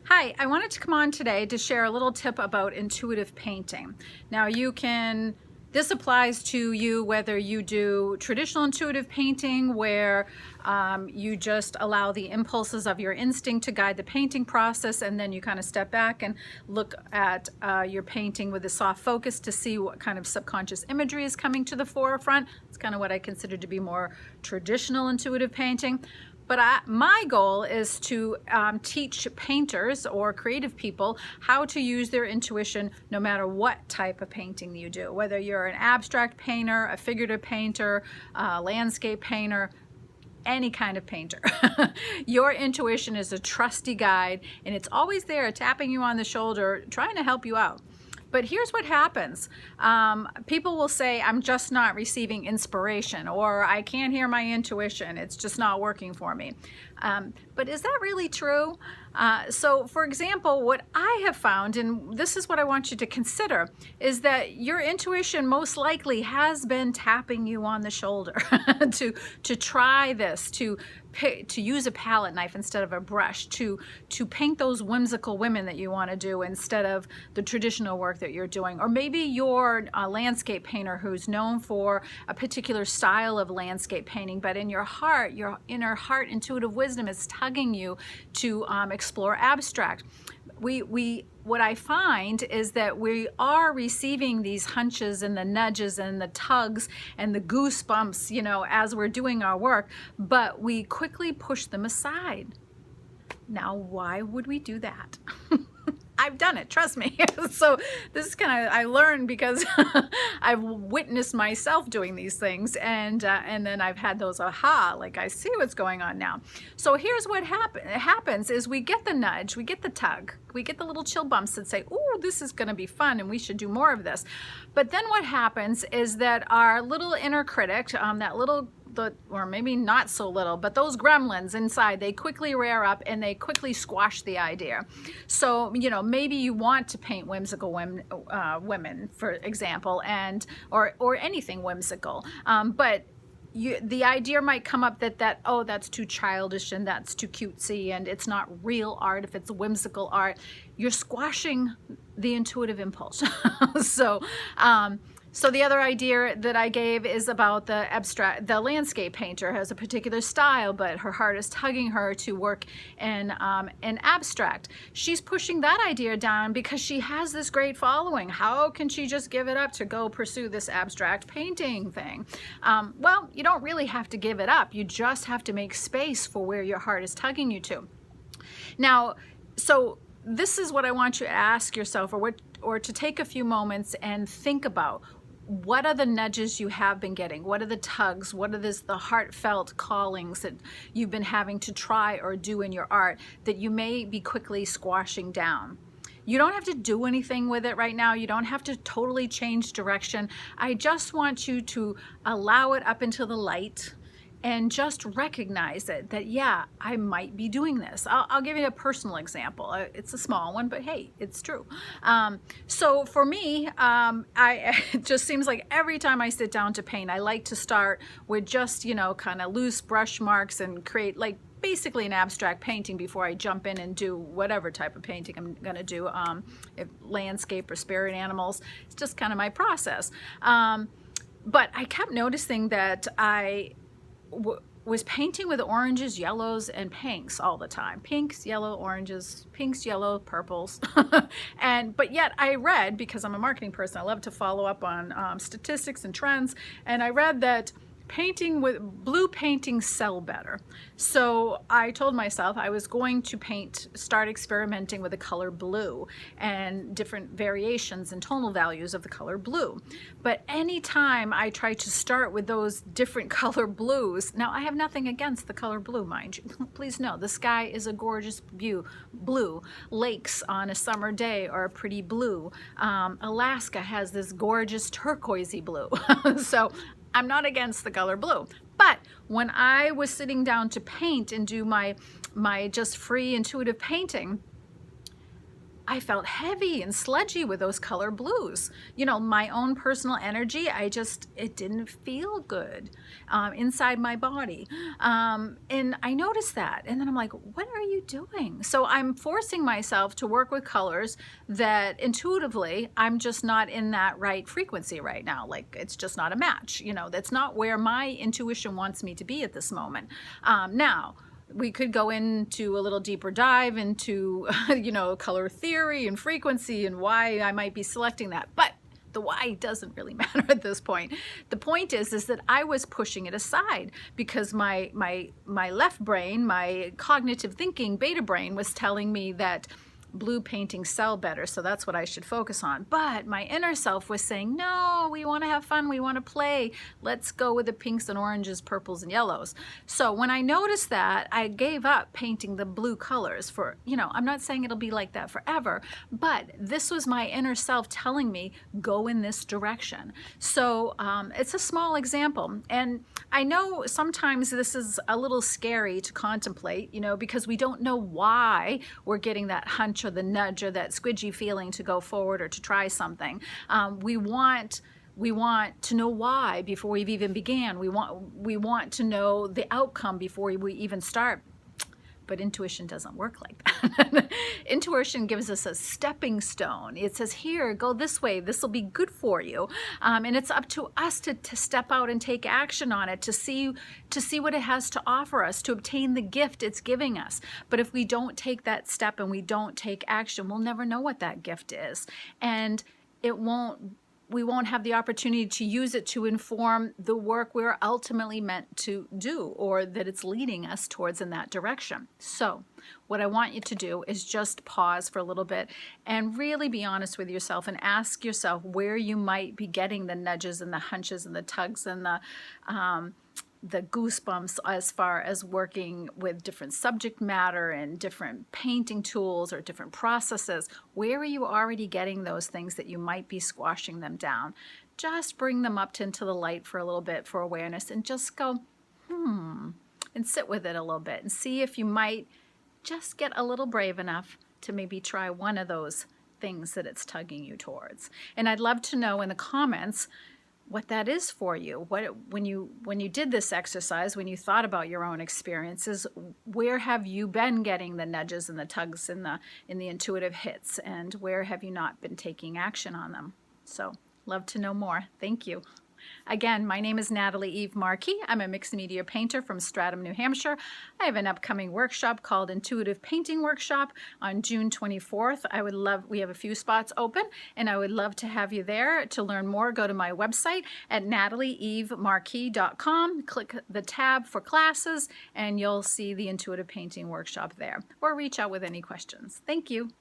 Hi, I wanted to come on today to share a little tip about intuitive painting. Now this applies to you whether you do traditional intuitive painting where you just allow the impulses of your instinct to guide the painting process, and then you kind of step back and look at your painting with a soft focus to see what kind of subconscious imagery is coming to the forefront. It's kind of what I consider to be more traditional intuitive painting. But my goal is to teach painters or creative people how to use their intuition no matter what type of painting you do. Whether you're an abstract painter, a figurative painter, a landscape painter, any kind of painter. Your intuition is a trusty guide, and it's always there tapping you on the shoulder, trying to help you out. But here's what happens. People will say, I'm just not receiving inspiration, or I can't hear my intuition. It's just not working for me. But is that really true? So for example, what I have found, and this is what I want you to consider, is that your intuition most likely has been tapping you on the shoulder to try this, to use a palette knife instead of a brush, to paint those whimsical women that you want to do instead of the traditional work that you're doing. Or maybe you're a landscape painter who's known for a particular style of landscape painting, but in your heart, your inner heart intuitive wisdom is tugging you to explore abstract. What I find is that we are receiving these hunches and the nudges and the tugs and the goosebumps, as we're doing our work, but we quickly push them aside. Now, why would we do that? I've done it, trust me. So this is I learned because I've witnessed myself doing these things, and then I've had those aha, like I see what's going on now. So here's what happens is we get the nudge, we get the tug, we get the little chill bumps that say, oh, this is gonna be fun and we should do more of this. But then what happens is that our little inner critic, or maybe not so little, but those gremlins inside, they quickly rear up and they quickly squash the idea. So, maybe you want to paint whimsical women, for example, or anything whimsical, but the idea might come up that oh, that's too childish and that's too cutesy and it's not real art if it's whimsical art. You're squashing the intuitive impulse. So the other idea that I gave is about the landscape painter has a particular style, but her heart is tugging her to work in abstract. She's pushing that idea down because she has this great following. How can she just give it up to go pursue this abstract painting thing? Well, you don't really have to give it up. You just have to make space for where your heart is tugging you to. Now, so this is what I want you to ask yourself, or to take a few moments and think about. What are the nudges you have been getting? What are the tugs? What are the heartfelt callings that you've been having to try or do in your art that you may be quickly squashing down? You don't have to do anything with it right now. You don't have to totally change direction. I just want you to allow it up into the light and just recognize it, that yeah, I might be doing this. I'll give you a personal example. It's a small one, but hey, it's true. So for me, it just seems like every time I sit down to paint, I like to start with just, kind of loose brush marks and create basically an abstract painting before I jump in and do whatever type of painting I'm gonna do, if landscape or spirit animals. It's just kind of my process. But I kept noticing that I was painting with oranges, yellows, and pinks all the time. Pinks, yellow, oranges, pinks, yellow, purples. But yet I read, because I'm a marketing person, I love to follow up on statistics and trends, and I read that blue paintings sell better. So I told myself I was going to start experimenting with the color blue and different variations and tonal values of the color blue. But anytime I try to start with those different color blues, now I have nothing against the color blue, mind you. Please know, the sky is a gorgeous blue. Lakes on a summer day are a pretty blue. Alaska has this gorgeous turquoisey blue. So I'm not against the color blue, but when I was sitting down to paint and do my just free intuitive painting, I felt heavy and sludgy with those color blues. You know, my own personal energy, it didn't feel good inside my body. And I noticed that. And then I'm like, what are you doing? So I'm forcing myself to work with colors that intuitively, I'm just not in that right frequency right now. Like, it's just not a match. You know, that's not where my intuition wants me to be at this moment. Now, we could go into a little deeper dive into, you know, color theory and frequency and why I might be selecting that. But the why doesn't really matter at this point. The point is that I was pushing it aside because my left brain, my cognitive thinking beta brain, was telling me that blue paintings sell better, so that's what I should focus on. But my inner self was saying, no, we want to have fun, we want to play, let's go with the pinks and oranges, purples and yellows. So when I noticed that, I gave up painting the blue colors for, you know, I'm not saying it'll be like that forever, but this was my inner self telling me, go in this direction. So it's a small example, and I know sometimes this is a little scary to contemplate, you know, because we don't know why we're getting that hunch or the nudge or that squidgy feeling to go forward or to try something. We want to know why before we've even began. We want to know the outcome before we even start. But intuition doesn't work like that. Intuition gives us a stepping stone. It says, here, go this way. This will be good for you. And it's up to us to step out and take action on it, to see what it has to offer us, to obtain the gift it's giving us. But if we don't take that step and we don't take action, we'll never know what that gift is. And we won't have the opportunity to use it to inform the work we're ultimately meant to do, or that it's leading us towards in that direction. So what I want you to do is just pause for a little bit and really be honest with yourself and ask yourself where you might be getting the nudges and the hunches and the tugs and the goosebumps as far as working with different subject matter and different painting tools or different processes. Where are you already getting those things that you might be squashing them down? Just bring them up into the light for a little bit for awareness and just go, and sit with it a little bit and see if you might just get a little brave enough to maybe try one of those things that it's tugging you towards. And I'd love to know in the comments what that is for you. When you did this exercise, when you thought about your own experiences, where have you been getting the nudges and the tugs and in the intuitive hits, and where have you not been taking action on them? So, love to know more. Thank you. Again, my name is Natalie Eve Markey. I'm a mixed media painter from Stratham, New Hampshire. I have an upcoming workshop called Intuitive Painting Workshop on June 24th. We have a few spots open, and I would love to have you there. To learn more, go to my website at natalieevemarkey.com. Click the tab for classes, and you'll see the Intuitive Painting Workshop there. Or reach out with any questions. Thank you.